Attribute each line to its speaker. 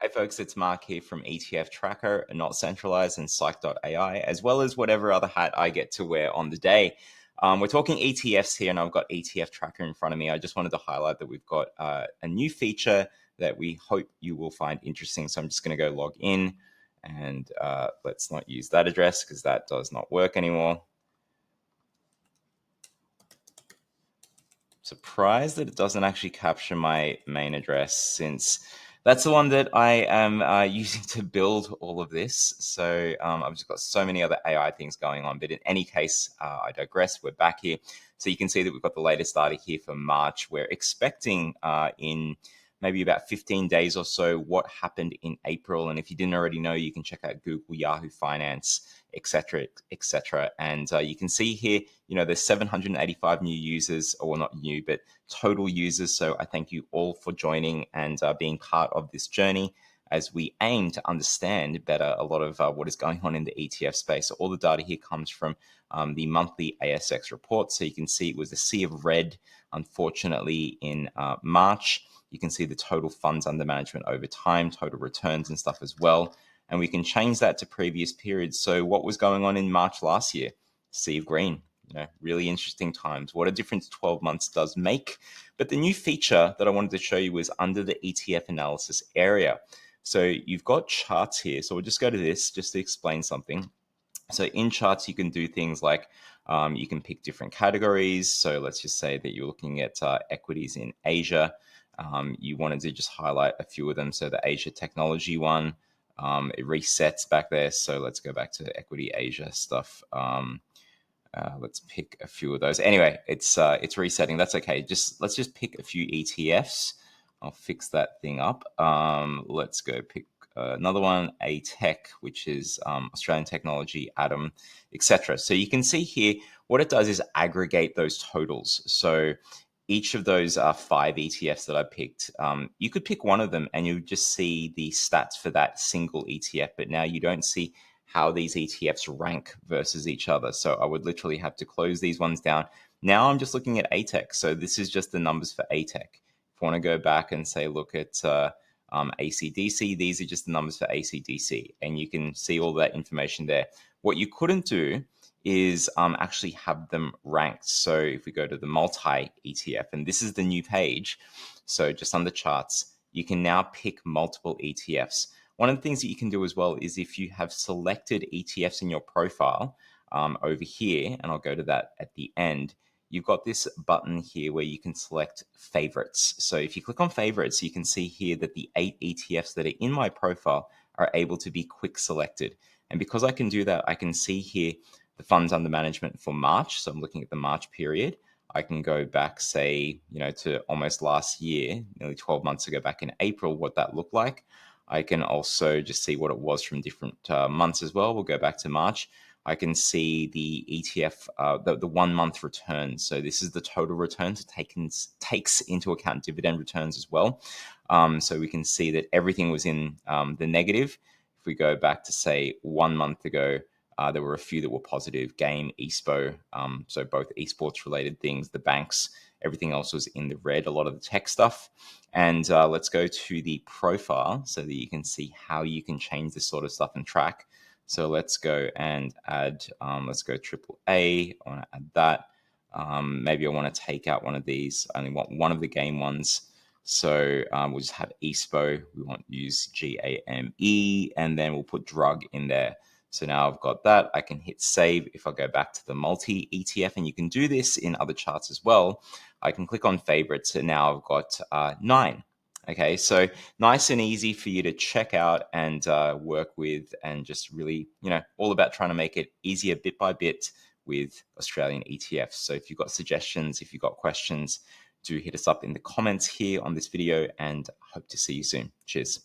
Speaker 1: Hey folks, it's Mark here from ETFtracker, Not Centralized, and Psych.ai, as well as whatever other hat I get to wear on the day. We're talking ETFs here, and I've got ETFtracker in front of me. I just wanted to highlight that we've got a new feature that we hope you will find interesting. So I'm just going to go log in, and let's not use that address because that does not work anymore. Surprised that it doesn't actually capture my main address, since that's the one that I am using to build all of this. So I've just got so many other AI things going on. But in any case, I digress. We're back here. So you can see that we've got the latest data here for March. We're expecting in maybe about 15 days or so what happened in April. And if you didn't already know, you can check out Google, Yahoo Finance, etc., etc. And you can see here, there's 785 new users, or well, not new, but total users. So I thank you all for joining and being part of this journey as we aim to understand better a lot of what is going on in the ETF space. So all the data here comes from the monthly ASX report. So you can see it was a sea of red, unfortunately, in March. You can see the total funds under management over time, total returns and stuff as well. And we can change that to previous periods. So what was going on in March last year? Sea of green. Really interesting times. What a difference 12 months does make. But the new feature that I wanted to show you was under the ETF analysis area. So you've got charts here. So we'll just go to this just to explain something. So in charts, you can do things like you can pick different categories. So let's just say that you're looking at equities in Asia. You wanted to just highlight a few of them. So the Asia technology one, it resets back there. So let's go back to equity Asia stuff. Let's pick a few of those. Anyway, it's resetting. That's okay. Let's just pick a few ETFs. I'll fix that thing up. Let's go pick another one, a tech, which is Australian technology, Atom, etc. So you can see here what it does is aggregate those totals. So each of those 5 ETFs that I picked, you could pick one of them and you just see the stats for that single ETF, but now you don't see how these ETFs rank versus each other. So I would literally have to close these ones down. Now I'm just looking at ATEC. So this is just the numbers for ATEC. If I want to go back and say, look at ACDC, these are just the numbers for ACDC. And you can see all that information there. What you couldn't do is actually have them ranked. So if we go to the multi ETF, and this is the new page, so just under charts, you can now pick multiple ETFs. One of the things that you can do as well is if you have selected ETFs in your profile over here, and I'll go to that at the end, you've got this button here where you can select favorites. So if you click on favorites, you can see here that the 8 ETFs that are in my profile are able to be quick selected. And because I can do that, I can see here the funds under management for March. So I'm looking at the March period. I can go back, say, to almost last year, nearly 12 months ago, back in April, what that looked like. I can also just see what it was from different months as well. We'll go back to March. I can see the ETF, the 1 month return. So this is the total return. So takes into account dividend returns as well. So we can see that everything was in the negative. If we go back to, say, 1 month ago, there were a few that were positive: game, ESPO, so both esports related things, the banks, everything else was in the red, a lot of the tech stuff. And let's go to the profile so that you can see how you can change this sort of stuff and track. So let's go and add, let's go AAA. I want to add that. Maybe I want to take out one of these. I only want one of the game ones. So we'll just have ESPO. We want to use GAME, and then we'll put drug in there. So now I've got that. I can hit save. If I go back to the multi ETF, and you can do this in other charts as well, I can click on favorites, and now I've got 9. Okay, so nice and easy for you to check out and work with, and just really, all about trying to make it easier bit by bit with Australian ETFs. So if you've got suggestions, if you've got questions, do hit us up in the comments here on this video, and hope to see you soon. Cheers.